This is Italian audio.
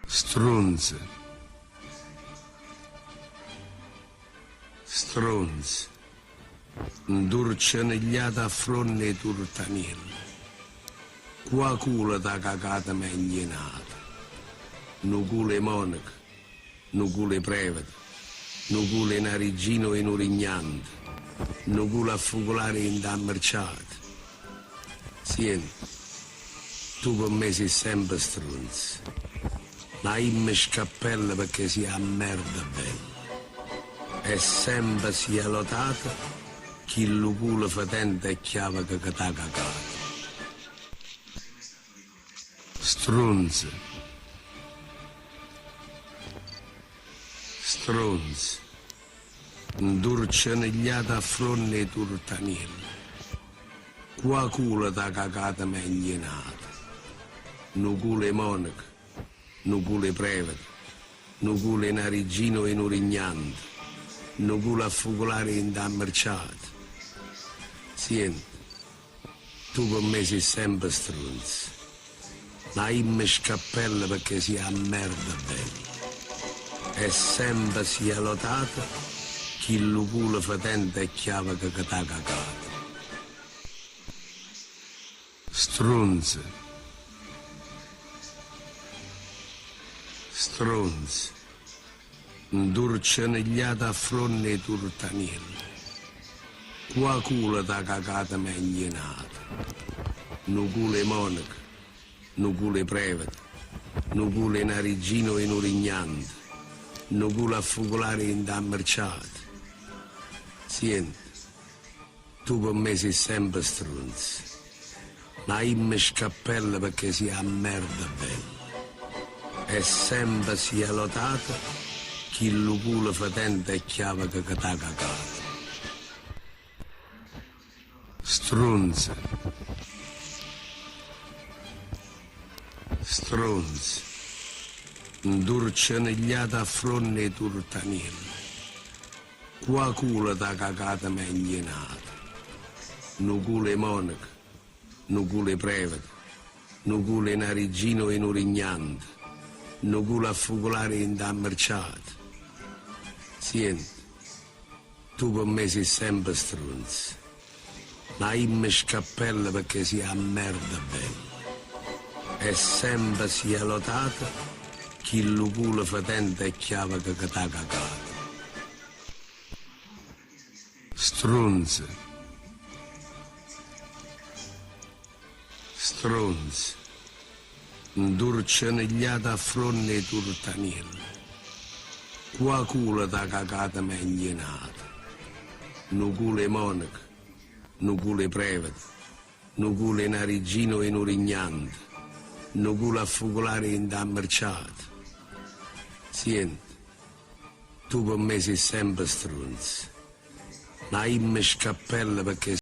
Stronzo. Stronzo. Un dolce negliata a fronte e turtanello. Qua culo da cagata meglionata. Nu culo monaco, nu culo prevede, nu culo narigino e nurignante, nu culo a focolare in da merciato. Senti, tu con me sei sempre stronzo. Ma io mi scappello perché sia a merda bella. E sempre sia lotata chi il culo fatente e chiave che t'ha cagato. Stronzo. Stronzo. Un dolce negliata a fronte e turtanello. Qua culo da cagata meglionata. Nu culo monaco, nu culo prevede, nu culo narigino e nurignante, nu culo a focolare in da merciato. Senti, tu con me sei sempre stronzo. Ma io mi scappello perché sia a merda bella. E sempre sia lotata chi il culo fatente e chiave che t'ha cagato. Stronzo. Stronzo. Un dolce negliata a fronte e turtanello. Qua culo da cagata meglionata. Nu culo monaco, nu culo prevede, nu culo narigino e nurignante, nu culo a focolare in da merciato. Senti, tu con me sei sempre stronzo. Ma io mi scappello perché sia a merda bella. E sempre sia lotata chi il culo fatente e chiave che t'ha cagato. Stronzo. Stronzo. Un dolce negliata a fronte e turtanello. Qua culo da cagata meglionata. Nu culo monaco, nu culo prevede, nu culo narigino e nurignante, nu culo a focolare in da merciato. Senti, tu con me sei sempre stronzo. Ma io mi scappello perché sia a merda bella. E sempre sia lotata chi il culo fatente e chiave che t'ha cagato. Stronzo. Stronzo. Un dolce negliata a fronte e turtanello. Qua culo da cagata meglionata. Nu culo monaco, nu culo prevede, nu culo narigino e nurignante, nu culo a focolare in da merciato. Senti, tu con me sei sempre stronzo. Ma io mi scappello perché